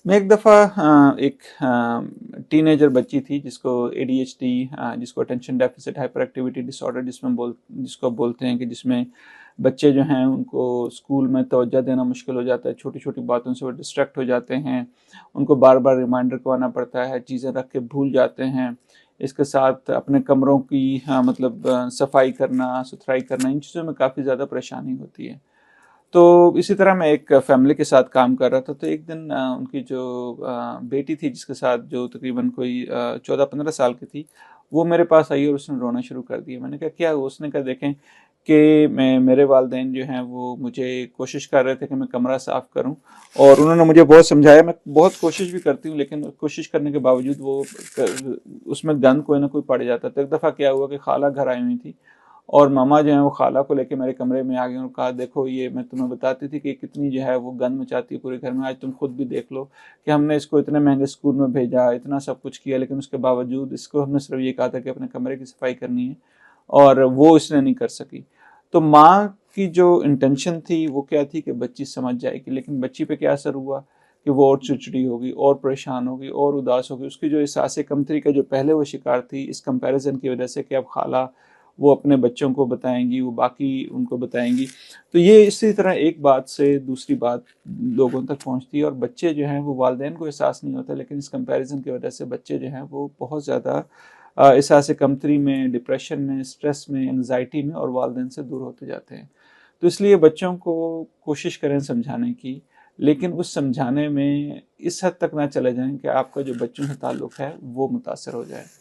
मैं एक दफ़ा एक टीनेजर बच्ची थी जिसको एडीएचडी, जिसको attention deficit hyper activity disorder जिसको बोलते हैं, कि जिसमें बच्चे जो हैं उनको स्कूल में तवज्जो देना मुश्किल हो जाता है, छोटी छोटी बातों से वो डिस्ट्रैक्ट हो जाते हैं, उनको बार बार रिमाइंडर करवाना पड़ता है, चीज़ें रख के भूल जाते हैं। इसके साथ अपने कमरों की सफाई करना, सुथराई करना, इन चीज़ों में काफ़ी ज़्यादा परेशानी होती है। तो इसी तरह मैं एक फैमिली के साथ काम कर रहा था, तो एक दिन उनकी जो बेटी थी, जिसके साथ जो तकरीबन कोई 14-15 साल की थी, वो मेरे पास आई और उसने रोना शुरू कर दिया। मैंने कहा क्या हुआ? उसने कहा देखें कि मेरे वालिदैन जो हैं वो मुझे कोशिश कर रहे थे कि मैं कमरा साफ़ करूं, और उन्होंने मुझे बहुत समझाया। मैं बहुत कोशिश भी करती हूँ, लेकिन कोशिश करने के बावजूद उसमें गंद कोई ना कोई पड़ जाता। तो एक दफ़ा क्या हुआ कि खाला घर आई हुई थी, और मामा जो है वो खाला को लेके मेरे कमरे में आ गए और कहा देखो, ये मैं तुम्हें बताती थी कि कितनी जो है वो गंद मचाती है पूरे घर में, आज तुम खुद भी देख लो कि हमने इसको इतने महंगे स्कूल में भेजा, इतना सब कुछ किया, लेकिन उसके बावजूद इसको हमने सिर्फ ये कहा था कि अपने कमरे की सफाई करनी है, और वो इसने नहीं कर सकी। तो माँ की जो इंटेंशन थी वो क्या थी कि बच्ची समझ जाएगी, लेकिन बच्ची पे क्या असर हुआ कि वो और चिड़चिड़ी होगी, और परेशान होगी, और उदास होगी। उसकी जो एहसास कमतरी का जो पहले वो शिकार थी, इस कंपैरिजन की वजह से कि अब खाला वो अपने बच्चों को बताएंगी, वो बाकी उनको बताएंगी, तो ये इसी तरह एक बात से दूसरी बात लोगों तक पहुंचती है, और बच्चे जो हैं वो वालिदैन को एहसास नहीं होता, लेकिन इस कंपैरिजन की वजह से बच्चे जो हैं वो बहुत ज़्यादा एहसास कमतरी में, डिप्रेशन में, स्ट्रेस में, एंग्जाइटी में, और वालिदैन से दूर होते जाते हैं। तो इसलिए बच्चों को कोशिश करें समझाने की, लेकिन उस समझाने में इस हद तक ना चले जाएं कि आपका जो बच्चों से ताल्लुक़ है वो मुतासर हो जाए।